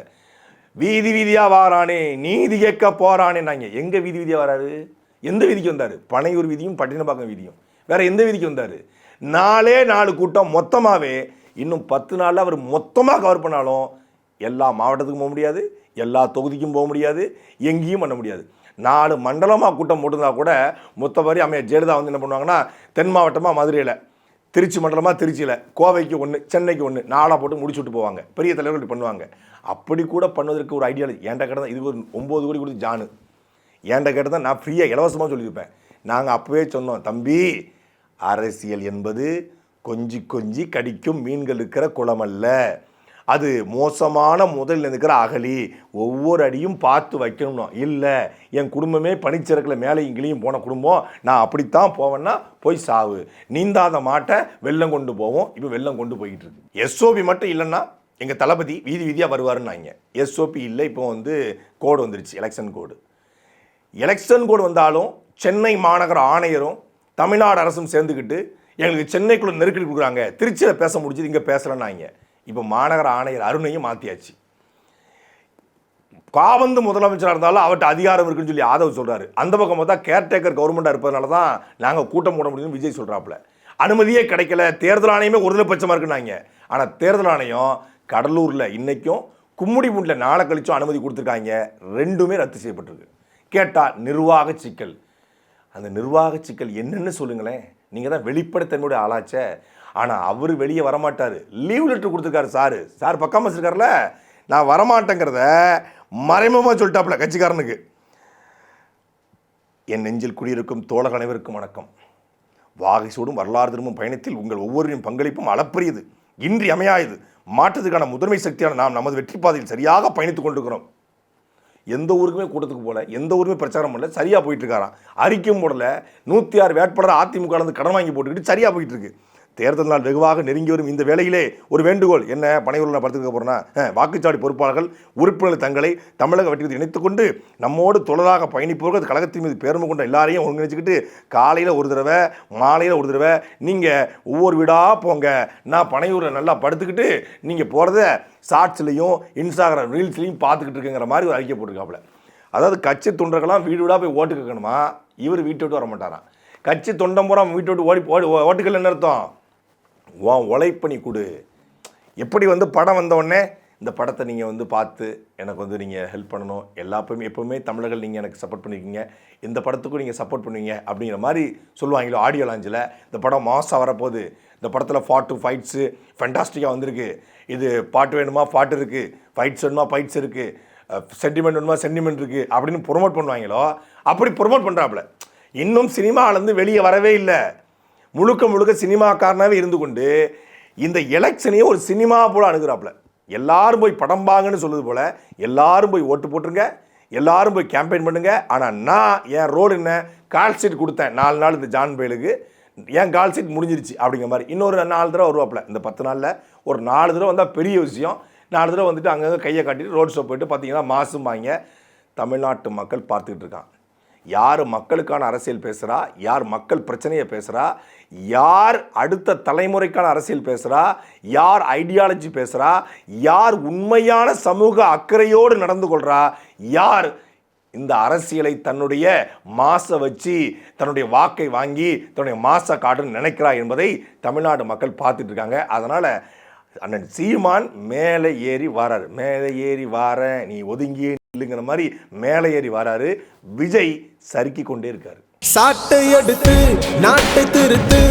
வீதி வீதியாக வாரானே, நீதி கேட்க போறானே. நாங்கள் எங்கே வீதி வீதியாக வராரு? எந்த வீதிக்கு வந்தார்? பனையூர் வீதியும் பட்டினப்பாக்கம் வீதியும். வேற எந்த வீதிக்கு வந்தார்? 4 கூட்டம் மொத்தமாகவே. இன்னும் 10 நாளில் அவர் மொத்தமாக கவர் பண்ணாலும் எல்லா மாவட்டத்துக்கும் போக முடியாது, எல்லா தொகுதிக்கும் போக முடியாது, எங்கேயும் பண்ண முடியாது. 4 மண்டலமாக கூட்டம் போட்டிருந்தா கூட மொத்தவாரி அம்மையார் ஜெயலலிதா வந்து என்ன பண்ணுவாங்கன்னா, தென் மாவட்டமாக மதுரையில், திருச்சி மண்டலமாக திருச்சியில், கோவைக்கு 1, சென்னைக்கு 1, 4 போட்டு முடிச்சு விட்டு போவாங்க. பெரிய தலைவர்கள் பண்ணுவாங்க. அப்படி கூட பண்ணுவதற்கு ஒரு ஐடியாலஜி ஏன்டா கேட்டால் இதுக்கு ஒரு 9 கோடி கொடுத்து ஜானு ஏன்டா கேட்டால் தான் நான் ஃப்ரீயாக இலவசமாக சொல்லியிருப்பேன். நாங்கள் அப்போவே சொன்னோம், தம்பி அரசியல் என்பது கொஞ்சி கொஞ்சி கடிக்கும் மீன்கள் இருக்கிற குளம் அல்ல, அது மோசமான முதலில் இருக்கிற அகலி, ஒவ்வொரு அடியும் பார்த்து வைக்கணும். இல்லை என் குடும்பமே பனிச்சிறக்கில் மேலே இங்கேயும் போன குடும்பம், நான் அப்படித்தான் போவேன்னா போய் சாவு, நீந்தாத மாட்டை வெள்ளம் கொண்டு போவோம். இப்போ வெள்ளம் கொண்டு போய்கிட்டு இருக்கு. எஸ்ஓபி மட்டும் இல்லைன்னா எங்கள் தளபதி வீதி வீதியாக வருவாருன்னாங்க. எஸ்ஓபி இல்லை, இப்போ வந்து கோடு வந்துருச்சு, எலெக்ஷன் கோடு. எலெக்ஷன் கோடு வந்தாலும் சென்னை மாநகர ஆணையரும் தமிழ்நாடு அரசும் சேர்ந்துக்கிட்டு எங்களுக்கு சென்னைக்குள்ளே நெருக்கடி கொடுக்குறாங்க, திருச்சியில் பேச முடிஞ்சது, இங்கே பேசலைன்னாங்க. இப்போ மாநகர ஆணையர் அருணையும் மாற்றியாச்சு. காவந்து முதலமைச்சராக இருந்தாலும் அவர்கிட்ட அதிகாரம் இருக்குன்னு சொல்லி ஆதவ் சொல்றாரு. அந்த பக்கம் பார்த்தா கேர்டேக்கர் கவர்மெண்ட்டாக இருப்பதனால தான் நாங்கள் கூட்டம் போட முடியும்னு விஜய் சொல்றாப்புல. அனுமதியே கிடைக்கல, தேர்தல் ஆணையமே ஒருதலை பட்சமாக இருக்குன்னாங்க. ஆனால் தேர்தல் ஆணையம் கடலூரில் இன்னைக்கும் கும்மிடிப்பூண்டில் நாளை கழிச்சும் அனுமதி கொடுத்துருக்காங்க. ரெண்டுமே ரத்து செய்யப்பட்டிருக்கு. கேட்டால் நிர்வாக சிக்கல். அந்த நிர்வாக சிக்கல் என்னன்னு சொல்லுங்களேன். நீங்கள் தான் வெளிப்படைத்தன்மையோட ஆளாச்சே. ஆனால் அவர் வெளியே வரமாட்டார். லீவ் லெட்டர் கொடுத்துருக்காரு சார் பக்காம வச்சிருக்காருல. நான் வரமாட்டேங்கிறத மறைமுகமாக சொல்லிட்டாப்புல கட்சிக்காரனுக்கு. என் நெஞ்சில் குடியிருக்கும் தோழர் அனைவருக்கும் வணக்கம். வாகை சூடும் வரலாறு திரும்பும் பயணத்தில் உங்கள் ஒவ்வொருவரின் பங்களிப்பும் அளப்பரியது, இன்றியமையாயது. மாற்றத்துக்கான முதன்மை சக்தியான நாம் நமது வெற்றி பாதையில் சரியாக பயணித்துக் கொண்டிருக்கிறோம். எந்த ஊருக்குமே கூட்டத்துக்கு போல, எந்த ஊருமே பிரச்சாரம் பண்ணல, சரியா போயிட்டு இருக்காராம். அறிக்கையும் போடல. 106 வேட்பாளர் அதிமுக கடன் வாங்கி போட்டுக்கிட்டு சரியா போயிட்டு இருக்கு. தேர்தல் நாள் வெகுவாக நெருங்கி வரும் இந்த வேளையிலே ஒரு வேண்டுகோள். என்ன பனையூரில் நான் படுத்துக்க போகிறேன்னா, வாக்குச்சாவடி பொறுப்பாளர்கள் உறுப்பினர்கள் தங்களை தமிழக வெற்றியை இணைத்துக் கொண்டு நம்மோடு தொடராக பயணிப்பவர்கள் கழகத்தின் மீது பெருமை கொண்ட எல்லாரையும் ஒருங்கிணைச்சிக்கிட்டு காலையில் ஒரு தடவை மாலையில் ஒரு தடவை நீங்கள் ஒவ்வொரு வீடாக போங்க. நான் பனையூரில் நல்லா படுத்துக்கிட்டு நீங்கள் போகிறத ஷார்ட்ஸ்லையும் இன்ஸ்டாகிராம் ரீல்ஸ்லையும் பார்த்துக்கிட்டு இருக்குங்கிற மாதிரி ஒரு அறிக்கை போட்டிருக்காப்புல. அதாவது கட்சி தொண்டர்கள்லாம் வீடு வீடாக போய் ஓட்டு கேட்கணுமா, இவர் வீட்டை விட்டு வர மாட்டாராம். கட்சி தொண்டம் பூரா வீட்டை விட்டு ஓட்டுகள் என்ன அர்த்தம்? உழைப்பணி கொடு. எப்படி படம் வந்தோடனே இந்த படத்தை நீங்கள் பார்த்து எனக்கு நீங்கள் ஹெல்ப் பண்ணணும். எப்போவுமே தமிழர்கள் நீங்கள் எனக்கு சப்போர்ட் பண்ணியிருக்கீங்க, இந்த படத்துக்கும் நீங்கள் சப்போர்ட் பண்ணுவீங்க அப்படிங்கிற மாதிரி சொல்லுவாங்களோ ஆடியோ லாஞ்சில். இந்த படம் மாசாக வரப்போகுது, இந்த படத்தில் ஃபைட்ஸு ஃபென்டாஸ்டிக்காக வந்திருக்கு, இது பாட்டு வேணுமா பாட்டு இருக்குது, ஃபைட்ஸ் வேணுமா ஃபைட்ஸ் இருக்குது, சென்டிமெண்ட் வேணுமா சென்டிமெண்ட் இருக்குது அப்படின்னு ப்ரொமோட் பண்ணுவாங்களோ அப்படி ப்ரொமோட் பண்ணுறாப்புல. இன்னும் சினிமாவிலேருந்து வெளியே வரவே இல்லை. முழுக்க சினிமாக்காரனாகவே இருந்து கொண்டு இந்த எலெக்ஷனையும் ஒரு சினிமா போல் அணுகிறாப்புல. எல்லாரும் போய் படம் பாங்கன்னு சொல்லுது போல் எல்லாரும் போய் ஓட்டு போட்டுருங்க, எல்லாரும் போய் கேம்பெயின் பண்ணுங்க. ஆனால் நான் என் ரோல் என்ன, கால் ஷீட் கொடுத்தேன் 4 நாள் இந்த ஜான் பேலுக்கு, என் கால் ஷீட் முடிஞ்சிருச்சு அப்படிங்கிற மாதிரி. இன்னொரு 4 தடவை வருவாப்புல. இந்த 10 நாளில் ஒரு 4 தடவை வந்தால் பெரிய விஷயம். 4 தடவை அங்கங்கே கையை காட்டிட்டு ரோட் ஷோ போயிட்டு பார்த்தீங்கன்னா மாசும் வாங்க. தமிழ்நாட்டு மக்கள் பார்த்துக்கிட்டு இருக்கான். யார் மக்களுக்கான அரசியல் பேசுகிறா, யார் மக்கள் பிரச்சனையை பேசுகிறா, யார் அடுத்த தலைமுறைக்கான அரசியல் பேசுகிறா, யார் ஐடியாலஜி பேசுகிறா, யார் உண்மையான சமூக அக்கறையோடு நடந்து கொள்கிறா, யார் இந்த அரசியலை தன்னுடைய மாசை வச்சு தன்னுடைய வாக்கை வாங்கி தன்னுடைய மாசை காட்டுன்னு நினைக்கிறா என்பதை தமிழ்நாடு மக்கள் பார்த்துட்டு இருக்காங்க. அதனால் அண்ணன் சீமான் மேலே ஏறி வராரு. மேலே ஏறி வாரேன் நீ ஒதுங்கியே இல்லைங்கிற மாதிரி மேலே ஏறி வராரு. விஜய் சறுக்கி கொண்டே இருக்காரு. சாட்டை எடுத்து நாட்டை திருத்து